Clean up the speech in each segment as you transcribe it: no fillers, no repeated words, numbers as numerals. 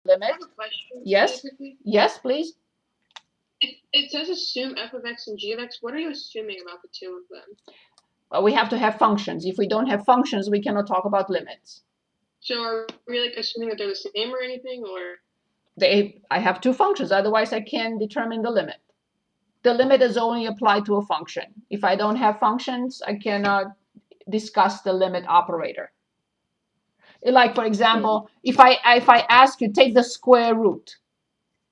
limit. I have a question. Yes. Yes, please. It says assume f of x and g of x. What are you assuming about the two of them? We have to have functions. If we don't have functions, we cannot talk about limits. So are we like assuming that they're the same or anything, or? I have two functions, otherwise I can't determine the limit. The limit is only applied to a function. If I don't have functions, I cannot discuss the limit operator. Like, for example, if I ask you, take the square root,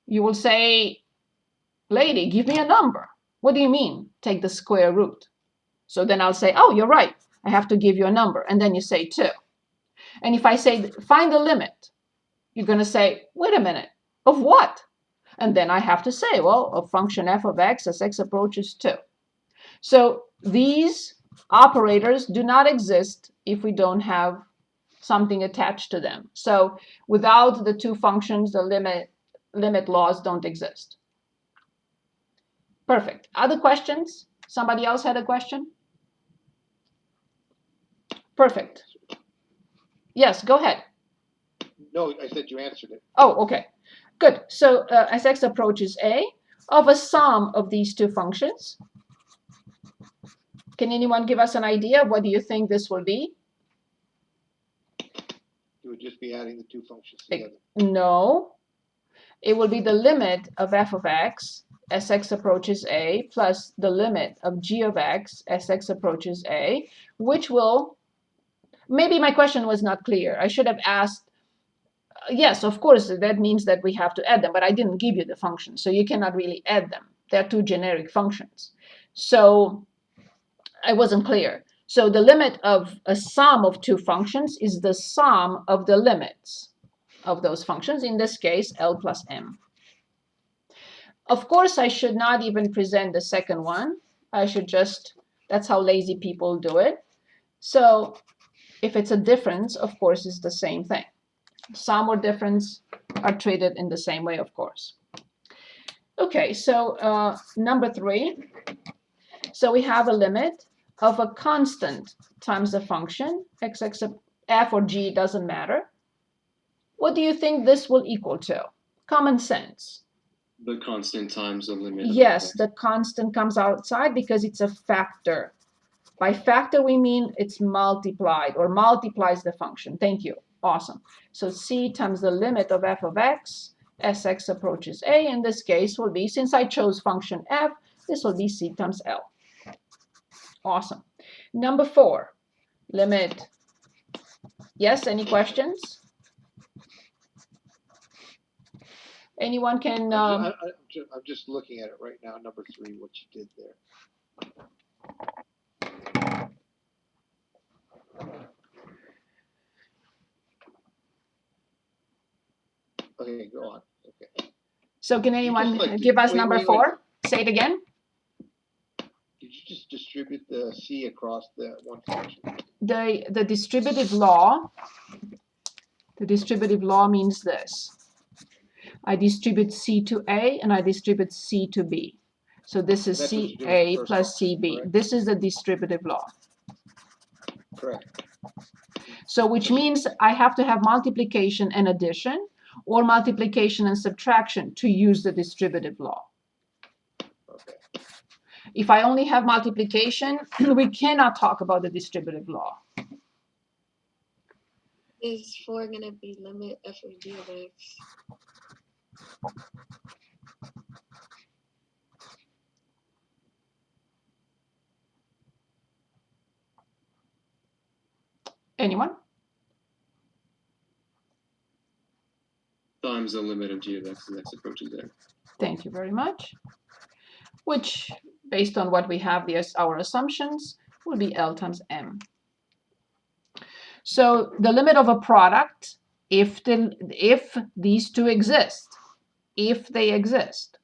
you will say, lady, give me a number. What do you mean, take the square root? So then I'll say, oh, you're right. I have to give you a number. And then you say 2. And if I say, find the limit, you're going to say, wait a minute, of what? And then I have to say, well, a function f of x as x approaches 2. So these operators do not exist if we don't have something attached to them. So without the two functions, the limit laws don't exist. Perfect. Other questions? Somebody else had a question? Perfect. Yes, go ahead. No, I said you answered it. Oh, okay. Good. So as x approaches a, of a sum of these two functions, can anyone give us an idea? What do you think this will be? You would just be adding the two functions together. No. It will be the limit of f of x as x approaches a plus the limit of g of x as x approaches a, which will, maybe my question was not clear. I should have asked, yes, of course, that means that we have to add them, but I didn't give you the function, so you cannot really add them. They're two generic functions. So I wasn't clear. So the limit of a sum of two functions is the sum of the limits of those functions, in this case, L plus M. Of course, I should not even present the second one. I should just, that's how lazy people do it. So if it's a difference, of course, it's the same thing. Sum or difference are treated in the same way, of course. Okay, so number 3. So we have a limit of a constant times a function, x, f or g, doesn't matter. What do you think this will equal to? Common sense. The constant times the limit. Yes, the constant comes outside because it's a factor. By factor, we mean it's multiplied or multiplies the function. Thank you. Awesome. So c times the limit of f of x as x approaches a, in this case, will be, since I chose function f, this will be c times L. Awesome. Number 4, limit. Yes, any questions? Anyone can... I'm just looking at it right now, number 3, what you did there. Okay, go on. Okay. So can anyone give us number 4? Say it again. Did you just distribute the c across the one function? The distributive law means this. I distribute c to a and I distribute c to b. So this is ca plus cb. Correct. This is the distributive law. Correct. So which means I have to have multiplication and addition or multiplication and subtraction to use the distributive law. Okay. If I only have multiplication, we cannot talk about the distributive law. Is 4 going to be limit f of g of x? Anyone? Times the limit of g of x as x approaches there. Thank you very much. Which, based on what we have, our assumptions, will be L times M. So the limit of a product, if these two exist, if they exist.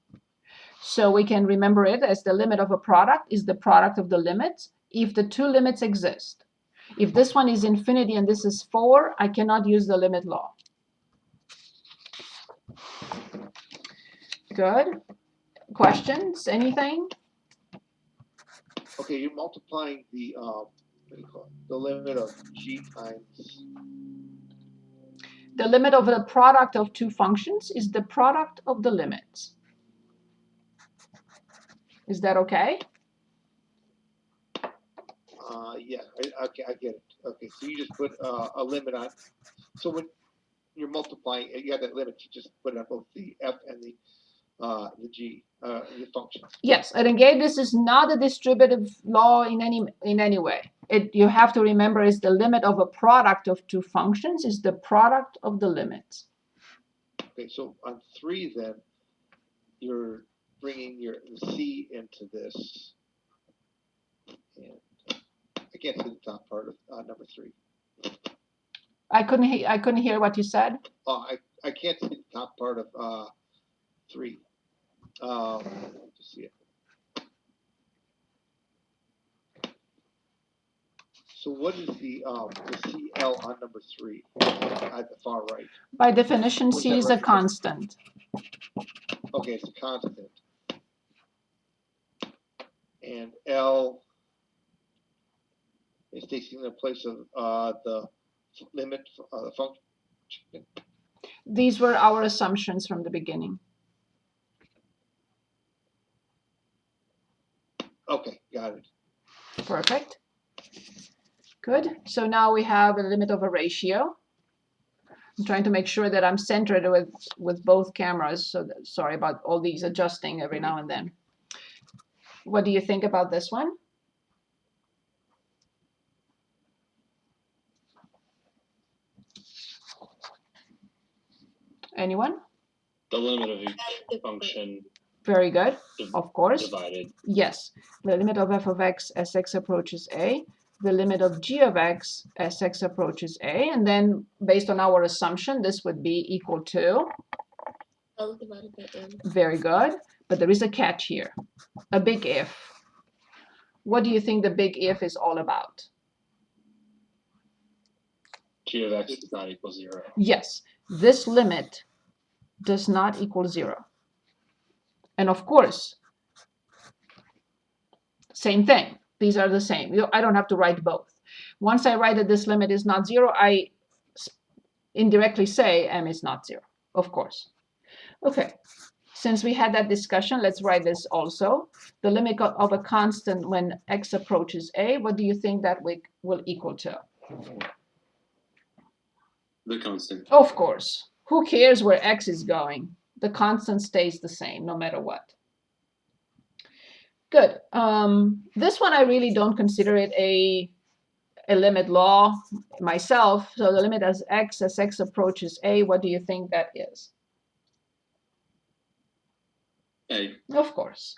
So we can remember it as the limit of a product is the product of the limits if the two limits exist. If this one is infinity and this is 4, I cannot use the limit law. Good. Questions? Anything? Okay, you're multiplying the what do you call it? The limit of g times. The limit of the product of two functions is the product of the limits. Is that okay? Yeah, okay, I get it. Okay, so you just put a limit on. So when you're multiplying, you have that limit. You just put it on both the f and the g, the functions. Yes, and again, this is not a distributive law in any way. You have to remember is the limit of a product of two functions is the product of the limits. Okay, so on 3 then, you're bringing your c into this, and I can't see the top part of number 3. I couldn't hear what you said. I can't see the top part of 3. Just see it. So what is the CL on number 3 at the far right? By definition, What's C that is a represent? constant. Okay, it's a constant. And L is taking the place of the limit of the function. These were our assumptions from the beginning. Okay, got it. Perfect. Good. So now we have a limit of a ratio. I'm trying to make sure that I'm centered with both cameras. So sorry about all these adjusting every now and then. What do you think about this one? Anyone? The limit of each function Very good. Of course. divided. Yes. The limit of f of x as x approaches a, the limit of g of x as x approaches a, and then based on our assumption, this would be equal to, L divided by n. very good, but there is a catch here, a big if. What do you think the big if is all about? G of x does not equal 0. Yes, this limit does not equal 0. And of course, same thing. These are the same. I don't have to write both. Once I write that this limit is not 0, I indirectly say m is not 0, of course. Okay, since we had that discussion, let's write this also. The limit of a constant when x approaches a, what do you think that will equal to? The constant. Of course. Who cares where x is going? The constant stays the same no matter what. Good. This one I really don't consider it a limit law myself. So the limit as x approaches a, what do you think that is? A. Of course.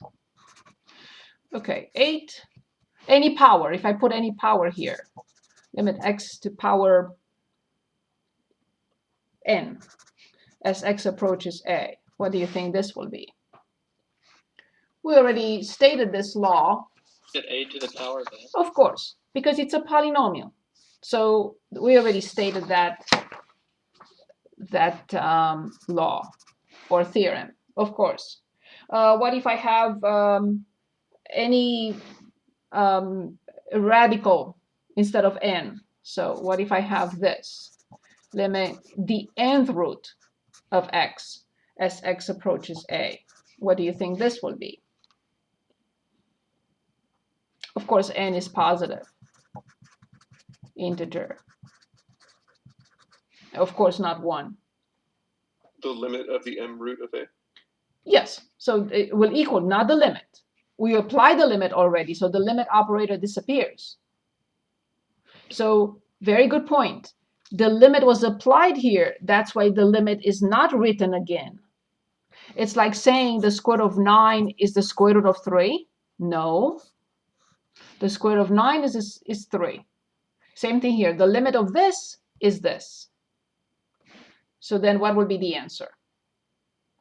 Okay, 8. Any power, if I put any power here, limit x to power n as x approaches a, what do you think this will be? We already stated this law. Is it a to the power of n? Of course, because it's a polynomial. So we already stated that law or theorem, of course. What if I have any radical instead of n? So what if I have this? Limit the nth root of x as x approaches a. What do you think this will be? Of course, n is positive integer. Of course, not 1. The limit of the m root of a? Yes, so it will equal, not the limit. We apply the limit already, so the limit operator disappears. So, very good point. The limit was applied here. That's why the limit is not written again. It's like saying the square root of 9 is the square root of 3. No. The square root of 9 is 3. Same thing here. The limit of this is this. So then what will be the answer?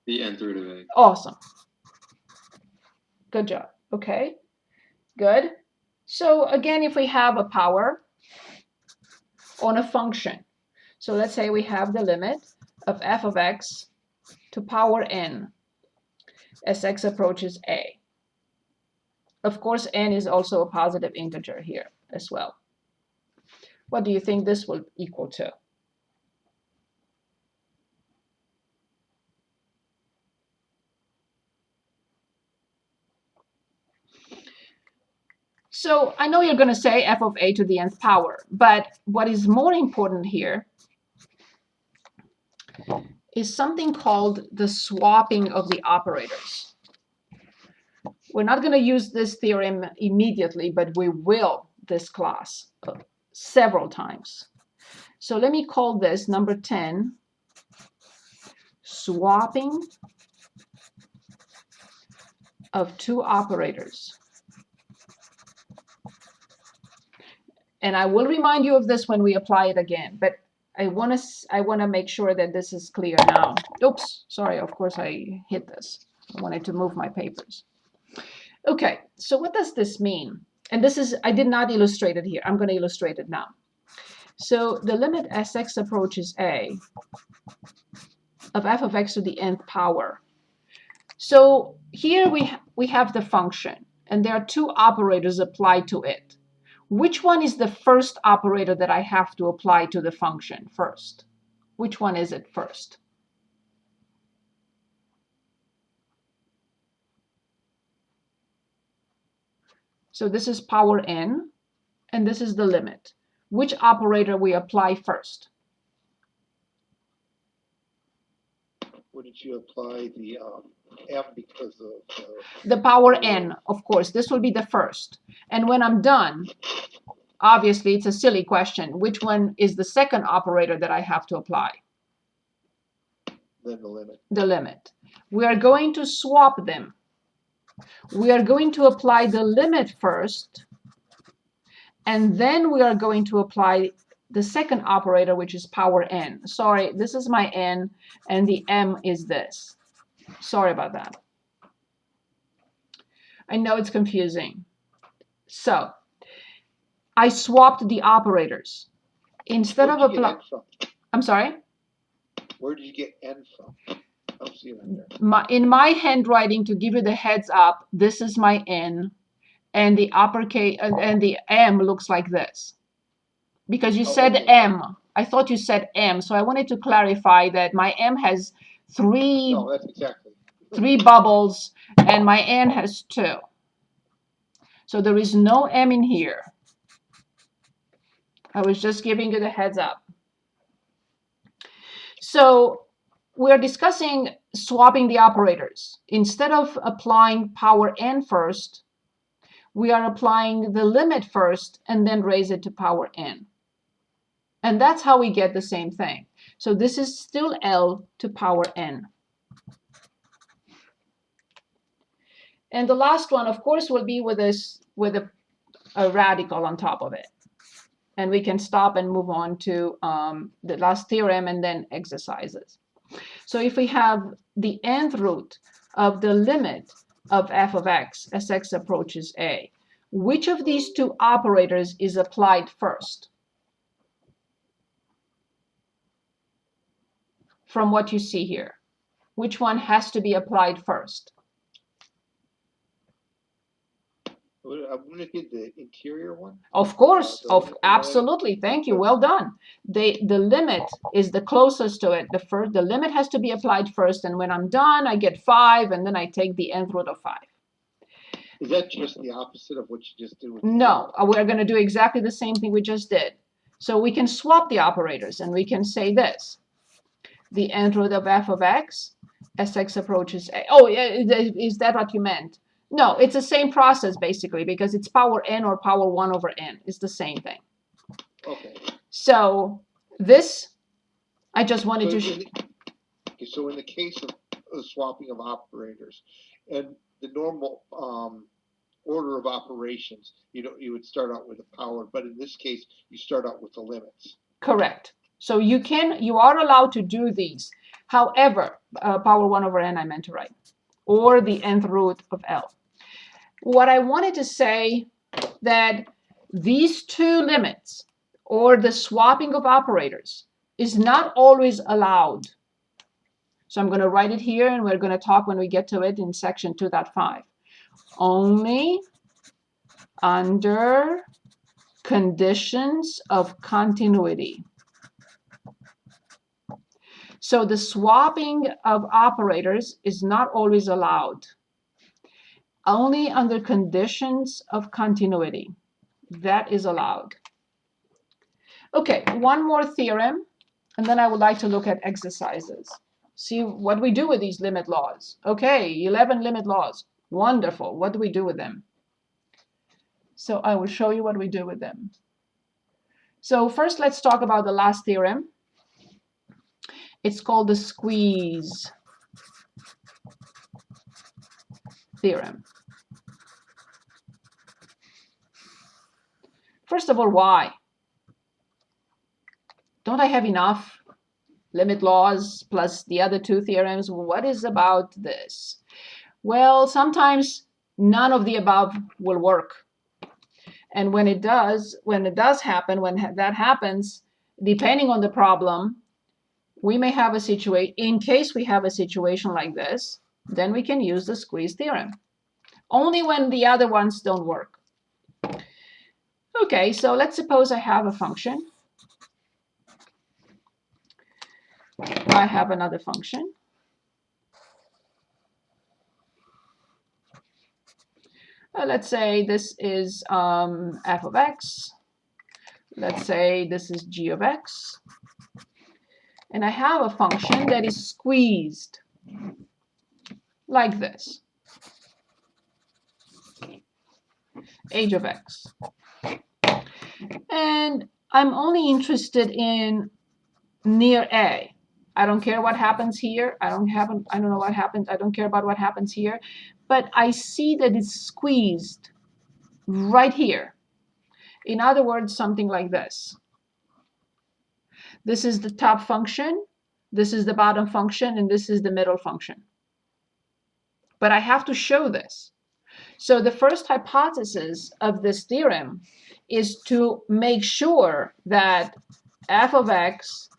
The nth root of a. Awesome. Good job. Okay. Good. So again, if we have a power on a function, so let's say we have the limit of f of x to power n as x approaches a. Of course, n is also a positive integer here as well. What do you think this will equal to? So I know you're going to say f of a to the nth power, but what is more important here is something called the swapping of the operators. We're not going to use this theorem immediately, but we will this class several times. So let me call this number 10, swapping of two operators. And I will remind you of this when we apply it again, but I want to make sure that this is clear now. Oops, sorry, of course I hit this. I wanted to move my papers. Okay, so what does this mean? And this is, I did not illustrate it here. I'm going to illustrate it now. So the limit as x approaches a of f of x to the nth power. So here we have the function, and there are two operators applied to it. Which one is the first operator that I have to apply to the function first? Which one is it first? So this is power n, and this is the limit. Which operator we apply first? Wouldn't you apply the m because of The power n, of course. This will be the first. And when I'm done, obviously it's a silly question. Which one is the second operator that I have to apply? then the limit? The limit. We are going to swap them. We are going to apply the limit first, and then we are going to apply the second operator, which is power n. Sorry, this is my n, and the m is this. Sorry about that. I know it's confusing. So I swapped the operators. Instead of applying, I'm sorry? Where did you get n from? I don't see it in there. In my handwriting, to give you the heads up, this is my n, and the uppercase and the m looks like this. Because you said okay. m. I thought you said m, so I wanted to clarify that my m has three No, that's exactly. bubbles, and my n has 2. So there is no m in here. I was just giving you the heads up. So we're discussing swapping the operators. Instead of applying power n first, we are applying the limit first and then raise it to power n. And that's how we get the same thing. So this is still L to power n. And the last one, of course, will be with a radical on top of it. And we can stop and move on to the last theorem and then exercises. So if we have the nth root of the limit of f of x as x approaches a, which of these two operators is applied first? From what you see here, which one has to be applied first? I'm going to get the interior one. Of course, absolutely. Thank you. Well done. The limit is the closest to it. The limit has to be applied first, and when I'm done, I get 5, and then I take the nth root of 5. Is that just the opposite of what you just did with No, we're going to do exactly the same thing we just did. So we can swap the operators, and we can say this. The nth root of f of x as x approaches a. Oh, is that what you meant? No, it's the same process, basically, because it's power n or power 1 over n. It's the same thing. Okay. So this, I just wanted to... So in the case of the swapping of operators, and the normal order of operations, you would start out with a power, but in this case, you start out with the limits. Correct. So you are allowed to do these. However, power 1 over n I meant to write, or the nth root of L. What I wanted to say that these two limits, or the swapping of operators, is not always allowed. So I'm going to write it here, and we're going to talk when we get to it in section 2.5. Only under conditions of continuity. So the swapping of operators is not always allowed. only under conditions of continuity. That is allowed. Okay, one more theorem, and then I would like to look at exercises. See what we do with these limit laws. Okay, 11 limit laws. Wonderful. What do we do with them? So I will show you what we do with them. So first, let's talk about the last theorem. It's called the squeeze theorem. First of all, why? Don't I have enough limit laws plus the other two theorems? What is about this? Well, sometimes none of the above will work. And when that happens, depending on the problem, we may have a situation, in case we have a situation like this, then we can use the squeeze theorem. Only when the other ones don't work. Okay, so let's suppose I have a function. I have another function. Let's say this is f of x. Let's say this is g of x. And I have a function that is squeezed like this. H of x. And I'm only interested in near A. I don't care what happens here. I don't know what happens. I don't care about what happens here. But I see that it's squeezed right here. In other words, something like this. This is the top function, this is the bottom function, and this is the middle function. But I have to show this. So the first hypothesis of this theorem is to make sure that f of x,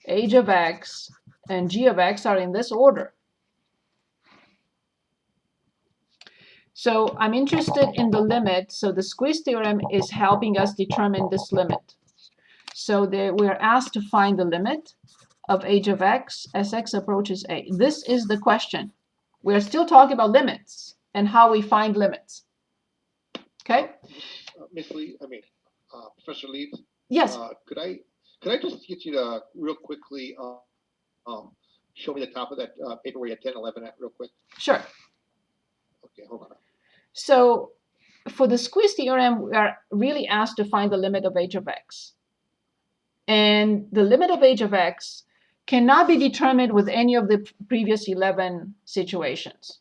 h of x, and g of x are in this order. So I'm interested in the limit, so the squeeze theorem is helping us determine this limit. So we're asked to find the limit of h of x as x approaches a. This is the question. We're still talking about limits and how we find limits. Okay? Miss Lee, Professor Lee. Yes. Could I just get you to real quickly show me the top of that paper where you had 10, 11 at real quick? Sure. Okay, hold on. So for the squeeze theorem, we are really asked to find the limit of h of x. And the limit of h of x cannot be determined with any of the previous 11 situations.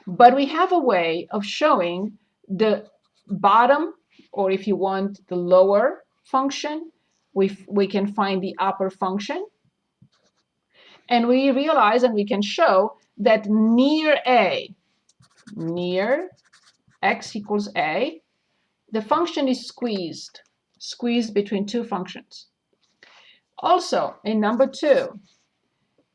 But we have a way of showing the bottom, or if you want, the lower function. We can find the upper function. And we realize and we can show that near A, near x equals A, the function is squeezed between two functions. Also, in number 2,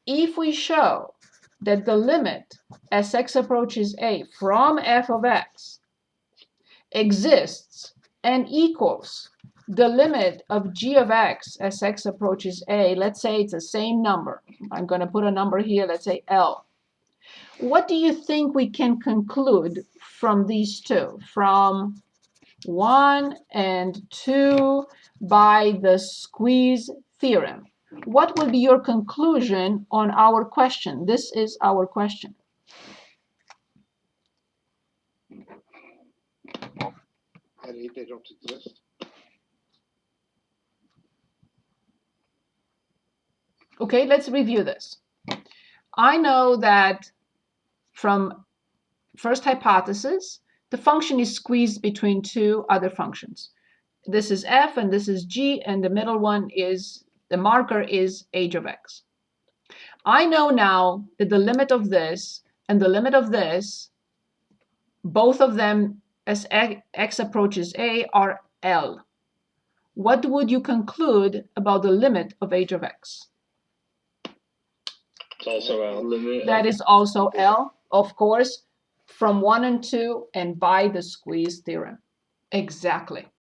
if we show that the limit as x approaches A from f of x exists and equals the limit of g of x as x approaches A, let's say it's the same number. I'm going to put a number here, let's say L. What do you think we can conclude from these two, from 1 and 2 by the squeeze theorem? What will be your conclusion on our question? This is our question. They don't exist. Okay, let's review this. I know that from first hypothesis, the function is squeezed between two other functions. This is f and this is g, and the middle one is, the marker is h of x. I know now that the limit of this and the limit of this, both of them as x approaches a, are L. What would you conclude about the limit of h of x? It's also L. That is also L, of course, from 1 and 2 and by the squeeze theorem. Exactly.